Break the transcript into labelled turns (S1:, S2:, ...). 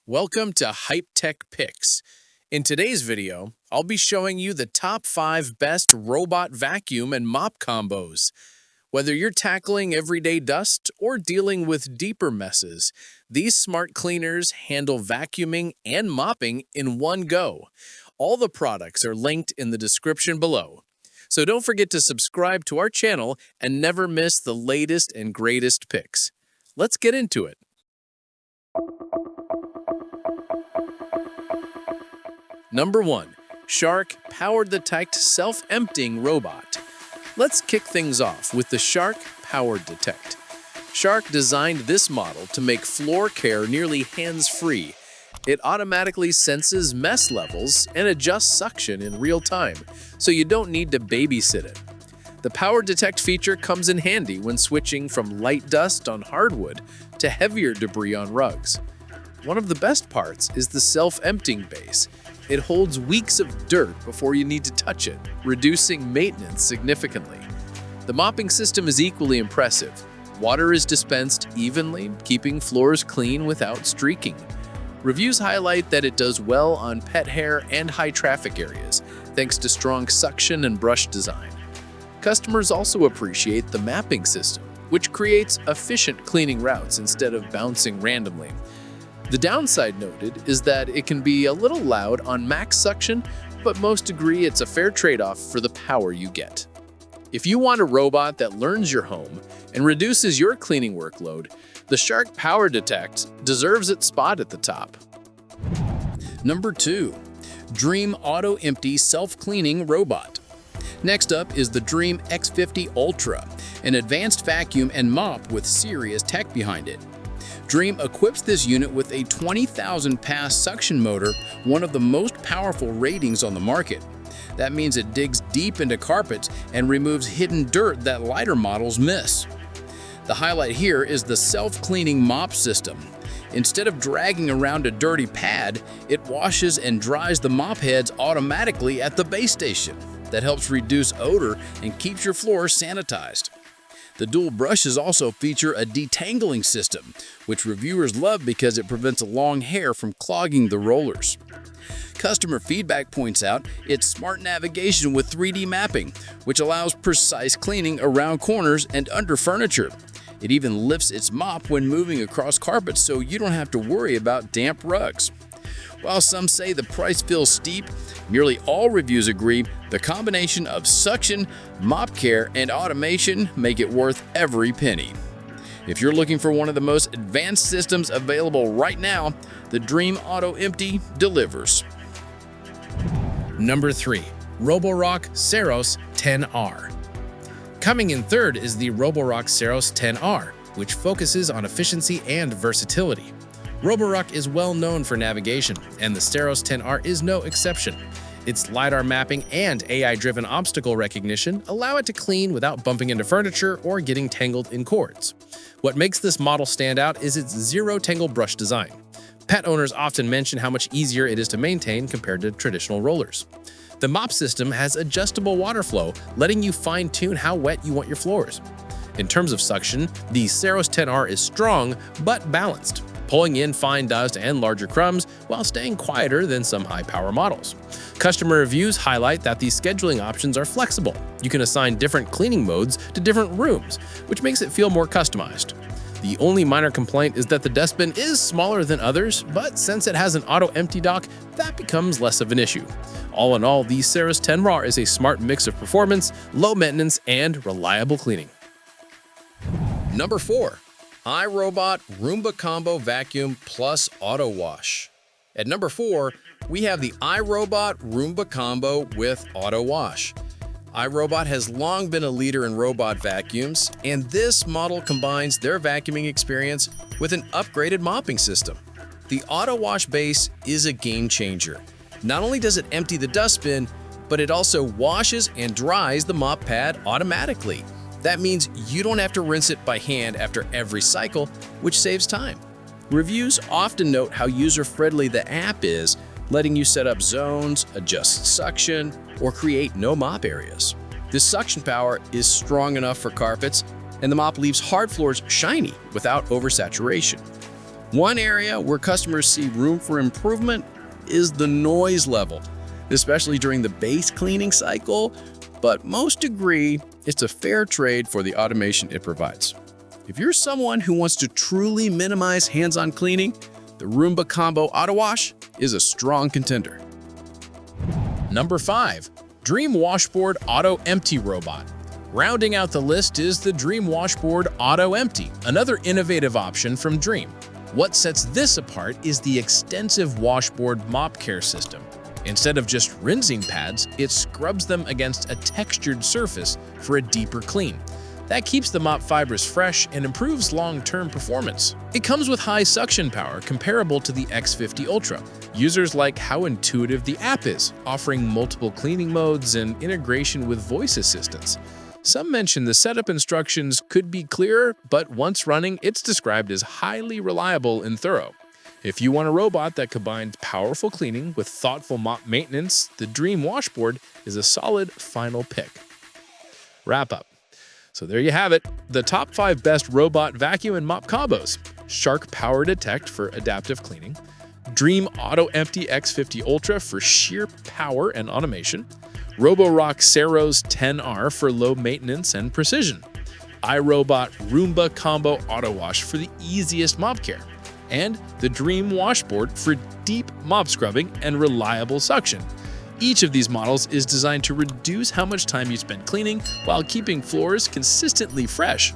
S1: Welcome to Hype Tech Picks. In today's video, I'll be showing you the top 5 best robot vacuum and mop combos. Whether you're tackling everyday dust or dealing with deeper messes, these smart cleaners handle vacuuming and mopping in one go. All the products are linked in the description below. So don't forget to subscribe to our channel and never miss the latest and greatest picks. Let's get into it. Number 1. Shark PowerDetect Self-Emptying Robot. Let's kick things off with the Shark PowerDetect. Shark designed this model to make floor care nearly hands-free. It automatically senses mess levels and adjusts suction in real time, so you don't need to babysit it. The PowerDetect feature comes in handy when switching from light dust on hardwood to heavier debris on rugs. One of the best parts is the self-emptying base. It holds weeks of dirt before you need to touch it, reducing maintenance significantly. The mopping system is equally impressive. Water is dispensed evenly, keeping floors clean without streaking. Reviews highlight that it does well on pet hair and high-traffic areas, thanks to strong suction and brush design. Customers also appreciate the mapping system, which creates efficient cleaning routes instead of bouncing randomly. The downside noted is that it can be a little loud on max suction, but most agree it's a fair trade-off for the power you get. If you want a robot that learns your home and reduces your cleaning workload, the Shark PowerDetect deserves its spot at the top.
S2: Number 2. Dreame Auto Empty Self-Cleaning Robot. Next up is the Dreame X50 Ultra, an advanced vacuum and mop with serious tech behind it. Dreame equips this unit with a 20,000 pass suction motor, one of the most powerful ratings on the market. That means it digs deep into carpets and removes hidden dirt that lighter models miss. The highlight here is the self-cleaning mop system. Instead of dragging around a dirty pad, it washes and dries the mop heads automatically at the base station. That helps reduce odor and keeps your floor sanitized. The dual brushes also feature a detangling system, which reviewers love because it prevents long hair from clogging the rollers. Customer feedback points out its smart navigation with 3D mapping, which allows precise cleaning around corners and under furniture. It even lifts its mop when moving across carpets, so you don't have to worry about damp rugs. While some say the price feels steep, nearly all reviews agree the combination of suction, mop care, and automation make it worth every penny. If you're looking for one of the most advanced systems available right now, the Dreame Auto Empty delivers.
S1: Number 3. Roborock Saros 10R. Coming in third is the Roborock Saros 10R, which focuses on efficiency and versatility. Roborock is well known for navigation, and the Saros 10R is no exception. Its LiDAR mapping and AI-driven obstacle recognition allow it to clean without bumping into furniture or getting tangled in cords. What makes this model stand out is its zero-tangle brush design. Pet owners often mention how much easier it is to maintain compared to traditional rollers. The mop system has adjustable water flow, letting you fine-tune how wet you want your floors. In terms of suction, the Saros 10R is strong but balanced, pulling in fine dust and larger crumbs while staying quieter than some high-power models. Customer reviews highlight that the scheduling options are flexible. You can assign different cleaning modes to different rooms, which makes it feel more customized. The only minor complaint is that the dustbin is smaller than others, but since it has an auto-empty dock, that becomes less of an issue. All in all, the Saros 10R is a smart mix of performance, low maintenance, and reliable cleaning.
S3: Number 4. iRobot Roomba Combo Vacuum Plus AutoWash. At number 4, we have the iRobot Roomba Combo with AutoWash. iRobot has long been a leader in robot vacuums, and this model combines their vacuuming experience with an upgraded mopping system. The AutoWash base is a game changer. Not only does it empty the dustbin, but it also washes and dries the mop pad automatically. That means you don't have to rinse it by hand after every cycle, which saves time. Reviews often note how user-friendly the app is, letting you set up zones, adjust suction, or create no mop areas. This suction power is strong enough for carpets, and the mop leaves hard floors shiny without oversaturation.
S2: One area where customers see room for improvement is the noise level, especially during the base cleaning cycle, but most agree it's a fair trade for the automation it provides. If you're someone who wants to truly minimize hands-on cleaning, the Roomba Combo AutoWash is a strong contender.
S3: Number 5. Dreame Washboard Auto Empty Robot. Rounding out the list is the Dreame Washboard Auto Empty, another innovative option from Dreame. What sets this apart is the extensive washboard mop care system. Instead of just rinsing pads, it scrubs them against a textured surface for a deeper clean. That keeps the mop fibers fresh and improves long-term performance. It comes with high suction power comparable to the X50 Ultra. Users like how intuitive the app is, offering multiple cleaning modes and integration with voice assistants. Some mention the setup instructions could be clearer, but once running, it's described as highly reliable and thorough. If you want a robot that combines powerful cleaning with thoughtful mop maintenance, the Dreame Washboard is a solid final pick. Wrap up. So there you have it, the top 5 best robot vacuum and mop combos. Shark PowerDetect for adaptive cleaning, Dreame Auto Empty X50 Ultra for sheer power and automation, Roborock Saros 10R for low maintenance and precision, iRobot Roomba Combo AutoWash for the easiest mop care, and the Dreame Washboard for deep mop scrubbing and reliable suction. Each of these models is designed to reduce how much time you spend cleaning while keeping floors consistently fresh.